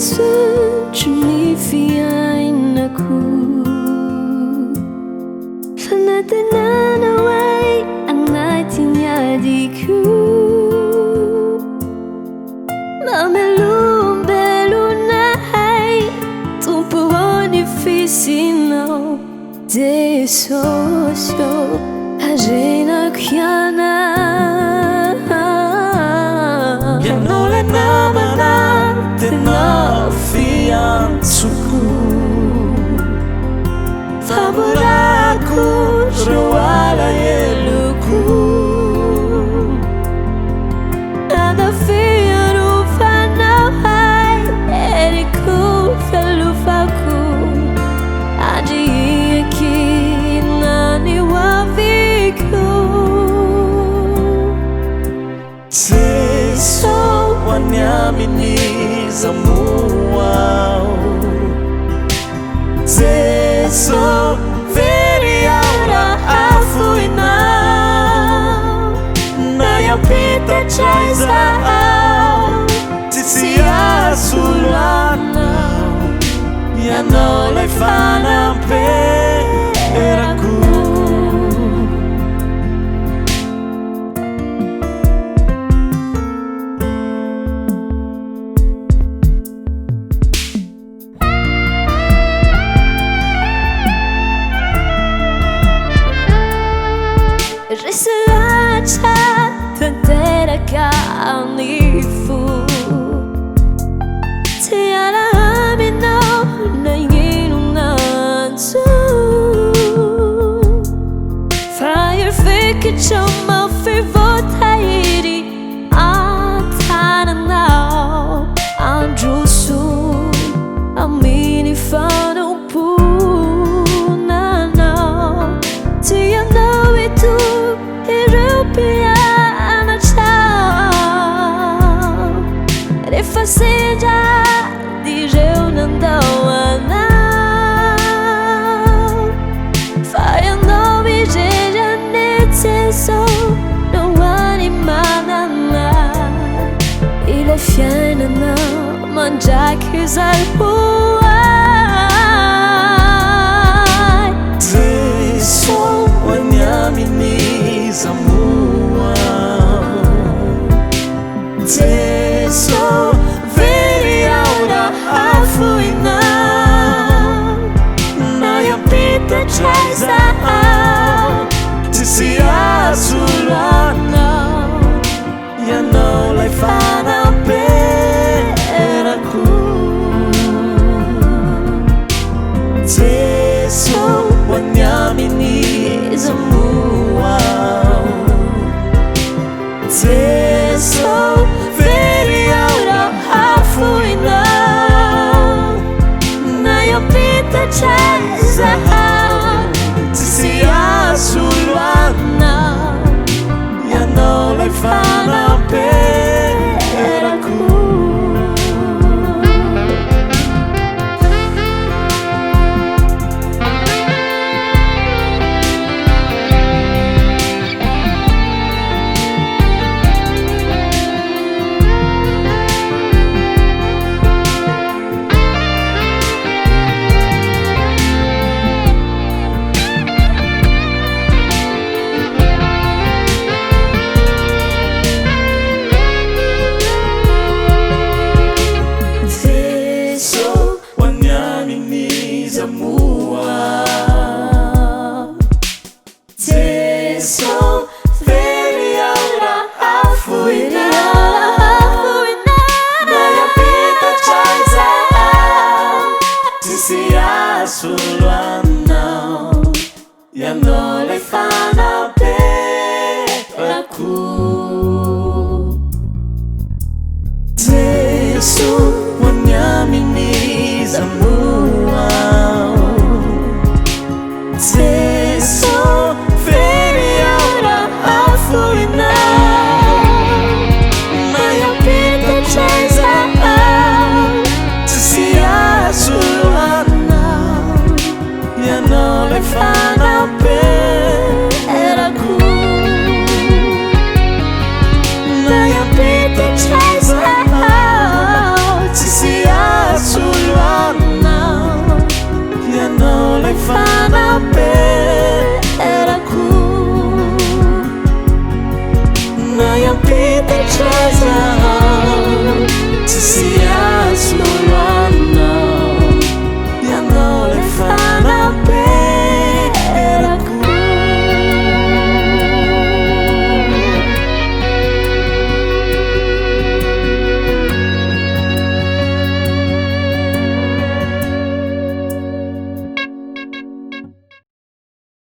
Sujunifiain aku. Fanatananaway ang natinyadiku. Mamelumbelunahay tumpuonificinaw desosyo ajena kyana. Yanole namana tenafian suku. Favoraku roala yeluku. Ada firu fanahai eriku felufaku. Aji iki nani waviku. Seso wanyamini zamuau. Seso veri aura afuinau. Nayapita chaizau. Tisia sulanau. Yanole FANAMPERAKO. Risalacha tantera kaanifu. Tiara amino na yinunansu. Fire fake chama fivotayiri antananao anjusu amini fanampu. Seja direu não dawana. Fire no vigeja netseso no animana. Ile fiana na manjak hizalpuai. Seso wanyamini zamuau. Seso veri aura afuinau. Nayapita chaizau. Tisia sulanau. Yanole FANAMPERAKO. Seso wanyamini zamuau. Seso veri aura afuinau. Nayapita chaizau. Tisia sulanau. Yanole FANAMPERAKO. nayampita